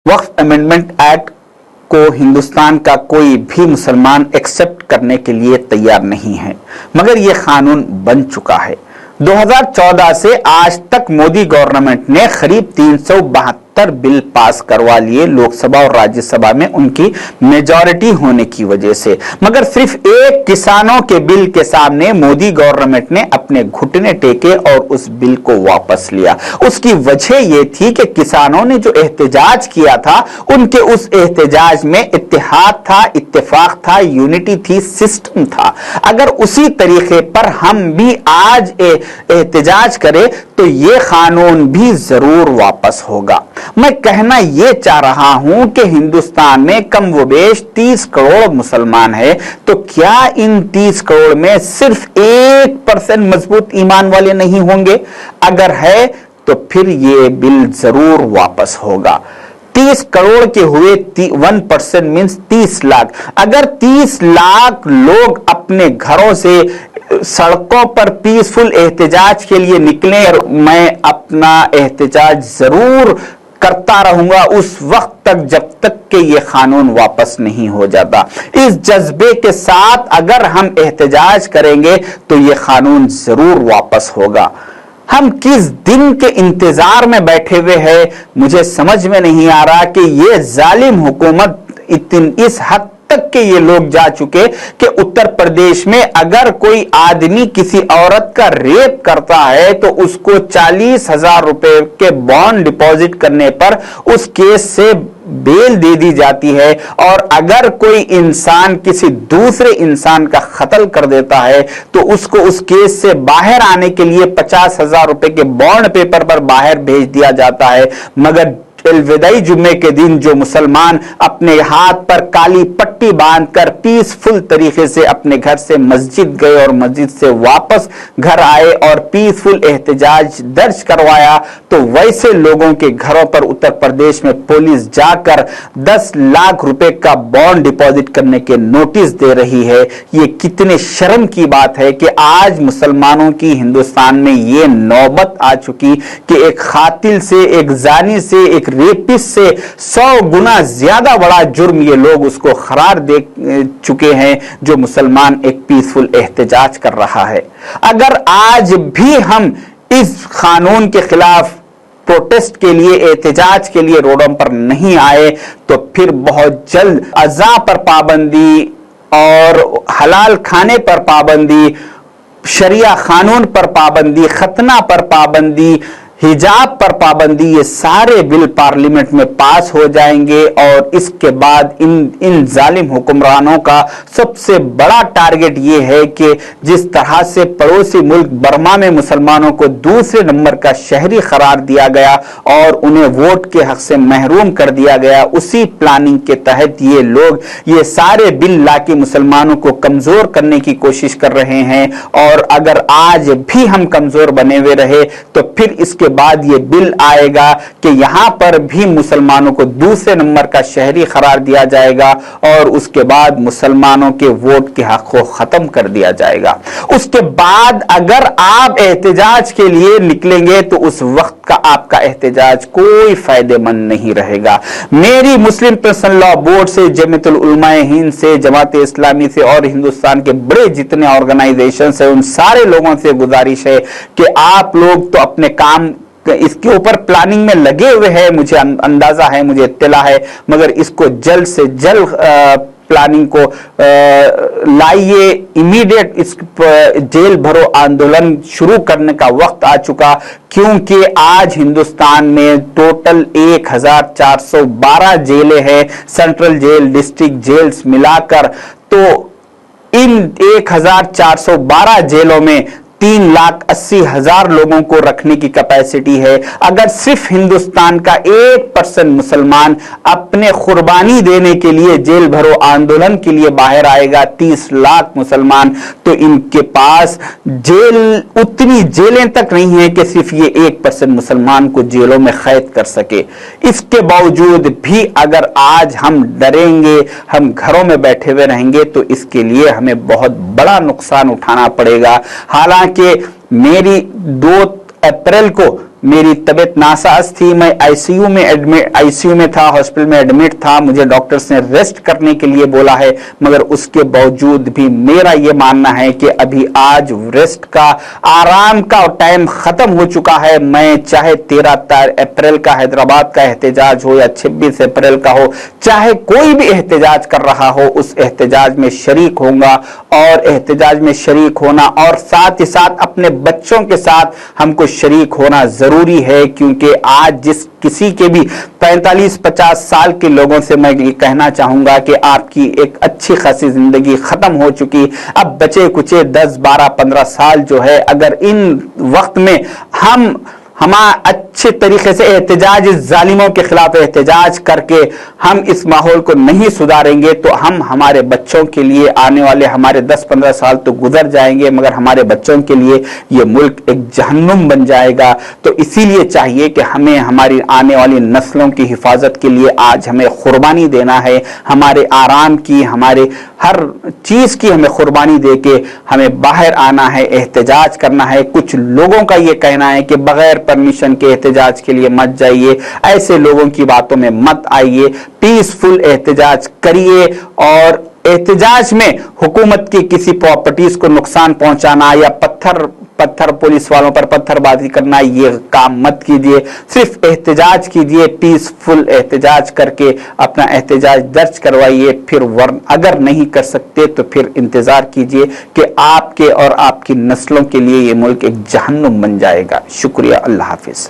वक्फ amendment act को हिंदुस्तान का कोई भी मुसलमान एक्सेप्ट करने के लिए तैयार नहीं है, मगर यह कानून बन चुका है। 2014 से आज तक मोदी गवर्नमेंट ने करीब 372 बिल पास करवा लिए लोकसभा और राज्यसभा में उनकी मेजॉरिटी होने की वजह से, मगर सिर्फ एक किसानों के बिल के सामने मोदी गवर्नमेंट ने अपने घुटने टेके और उस बिल को वापस लिया। उसकी वजह यह थी कि किसानों ने जो एहतजाज किया था उनके उस एहतजाज में इत्तेहाद था, इत्तेफाक था, यूनिटी थी, सिस्टम था। अगर उसी तरीके पर हम भी आज एहतजाज करें तो ये कानून भी जरूर वापस होगा। मैं कहना यह चाह रहा हूं कि हिंदुस्तान में कम व बेश 30 करोड़ मुसलमान है, तो क्या इन 30 करोड़ में सिर्फ 1% मजबूत ईमान वाले नहीं होंगे? अगर है तो फिर ये बिल जरूर वापस होगा। 30 करोड़ के हुए 1% मीन्स 30 लाख। अगर 30 लाख लोग अपने घरों से सड़कों पर पीसफुल एहतजाज के लिए निकले, और मैं अपना एहतजाज जरूर करता रहूंगा उस वक्त तक जब तक कि ये कानून वापस नहीं हो जाता। इस जज्बे के साथ अगर हम एहतजाज करेंगे तो ये कानून जरूर वापस होगा। हम किस दिन के इंतजार में बैठे हुए हैं, मुझे समझ में नहीं आ रहा कि ये जालिम हुकूमत इस हद तक के ये लोग जा चुके कि उत्तर प्रदेश में अगर कोई आदमी किसी औरत का रेप करता है तो उसको 40,000 रुपए के बॉन्ड डिपॉजिट करने पर उस केस से बेल दे दी जाती है, और अगर कोई इंसान किसी दूसरे इंसान का कत्ल कर देता है तो उसको उस केस से बाहर आने के लिए 50,000 रुपए के बॉन्ड पेपर पर बाहर भेज दिया जाता है। मगर अलविदाई जुम्मे के दिन जो मुसलमान अपने हाथ पर काली पट्टी बांधकर पीसफुल तरीके से अपने घर से मस्जिद गए और मस्जिद से वापस घर आए और पीसफुल एहतजाज दर्ज करवाया, तो वैसे लोगों के घरों पर उत्तर प्रदेश में पुलिस जाकर 10 लाख रुपए का बॉन्ड डिपॉजिट करने के नोटिस दे रही है। ये कितने शर्म की बात है कि आज मुसलमानों की हिंदुस्तान में ये नौबत आ चुकी कि एक कातिल से, एक जानी से, एक रेपिस्ट से 100 गुना ज्यादा बड़ा जुर्म ये लोग उसको करार दे चुके हैं जो मुसलमान एक पीसफुल एहतजाज कर रहा है। अगर आज भी हम इस कानून के खिलाफ प्रोटेस्ट के लिए, एहतजाज के लिए रोडों पर नहीं आए तो फिर बहुत जल्द अज़ा पर पाबंदी और हलाल खाने पर पाबंदी, शरिया कानून पर पाबंदी, खतना पर पाबंदी, हिजाब पर पाबंदी, ये सारे बिल पार्लियामेंट में पास हो जाएंगे। और इसके बाद इन जालिम हुक्मरानों का सबसे बड़ा टारगेट ये है कि जिस तरह से पड़ोसी मुल्क बर्मा में मुसलमानों को दूसरे नंबर का शहरी करार दिया गया और उन्हें वोट के हक से महरूम कर दिया गया, उसी प्लानिंग के तहत ये लोग ये सारे बिल लाके मुसलमानों को कमजोर करने की कोशिश कर रहे हैं। और अगर आज भी हम कमजोर बने हुए रहे तो फिर इसके बाद ये बिल आएगा कि यहां पर भी मुसलमानों को दूसरे नंबर का शहरी करार दिया जाएगा और उसके बाद मुसलमानों के वोट के हक को खत्म कर दिया जाएगा। उसके बाद अगर आप एहतजाज के लिए निकलेंगे तो उस वक्त का आपका एहतजाज कोई फायदेमंद नहीं रहेगा। मेरी मुस्लिम पर्सनल लॉ बोर्ड से, जमीयतुल उलमाए हिंद से, जमात इस्लामी से और हिंदुस्तान के बड़े जितने ऑर्गेनाइजेशन है उन सारे लोगों से गुजारिश है कि आप लोग तो अपने काम इसके ऊपर प्लानिंग में लगे हुए हैं, मुझे अंदाजा है, मुझे इत्तला है, मगर इसको जल्द से जल्द प्लानिंग को लाइए। इमीडिएट इस जेल भरो आंदोलन शुरू करने का वक्त आ चुका, क्योंकि आज हिंदुस्तान में टोटल 1412 जेलें हैं, सेंट्रल जेल, डिस्ट्रिक्ट जेल्स मिलाकर। तो इन 1412 जेलों में 3,80,000 लोगों को रखने की कैपेसिटी है। अगर सिर्फ हिंदुस्तान का 1% मुसलमान अपने कुर्बानी देने के लिए जेल भरो आंदोलन के लिए बाहर आएगा, 30 लाख मुसलमान, तो इनके पास जेल उतनी जेलें तक नहीं है कि सिर्फ ये 1% मुसलमान को जेलों में कैद कर सके। इसके बावजूद भी अगर आज हम डरेंगे, हम घरों में बैठे हुए रहेंगे तो इसके लिए हमें बहुत बड़ा नुकसान उठाना पड़ेगा। हालांकि मेरी 2 अप्रैल को मेरी तबीयत नासाज थी, मैं आईसीयू में था, हॉस्पिटल में एडमिट था, मुझे डॉक्टर्स ने रेस्ट करने के लिए बोला है, मगर उसके बावजूद भी मेरा ये मानना है कि अभी आज रेस्ट का, आराम का टाइम खत्म हो चुका है। मैं चाहे 13 अप्रैल का हैदराबाद का एहतजाज हो या 26 अप्रैल का हो, चाहे कोई भी एहतजाज कर रहा हो, उस एहतजाज में शरीक होऊंगा। और एहतजाज में शरीक होना और साथ ही साथ अपने बच्चों के साथ हमको शरीक होना जरूरी है, क्योंकि आज जिस किसी के भी 45-50 साल के लोगों से मैं ये कहना चाहूंगा कि आपकी एक अच्छी खासी जिंदगी खत्म हो चुकी, अब बचे कुचे 10, 12, 15 साल जो है, अगर इन वक्त में हम अच्छे तरीके से एहतजाज, इस जालिमों के खिलाफ एहतजाज करके हम इस माहौल को नहीं सुधारेंगे तो हम हमारे बच्चों के लिए, आने वाले हमारे 10-15 साल तो गुजर जाएंगे, मगर हमारे बच्चों के लिए ये मुल्क एक जहन्नुम बन जाएगा। तो इसीलिए चाहिए कि हमें हमारी आने वाली नस्लों की हिफाजत के लिए आज हमें कुर्बानी देना है, हमारे आराम की, हमारे हर चीज की हमें कुर्बानी देके हमें बाहर आना है, एहतजाज करना है। कुछ लोगों का ये कहना है कि बगैर परमिशन के एहतजाज के लिए मत जाइए, ऐसे लोगों की बातों में मत आइए, पीसफुल एहतजाज करिए। और एहतजाज में हुकूमत की किसी प्रॉपर्टीज को नुकसान पहुंचाना या पत्थर पुलिस वालों पर पत्थरबाजी करना, ये काम मत कीजिए। सिर्फ एहतजाज कीजिए, पीसफुल एहतजाज करके अपना एहतजाज दर्ज करवाइए। फिर अगर नहीं कर सकते तो फिर इंतजार कीजिए कि आपके और आपकी नस्लों के लिए ये मुल्क एक जहन्नुम बन जाएगा। शुक्रिया, अल्लाह हाफिज।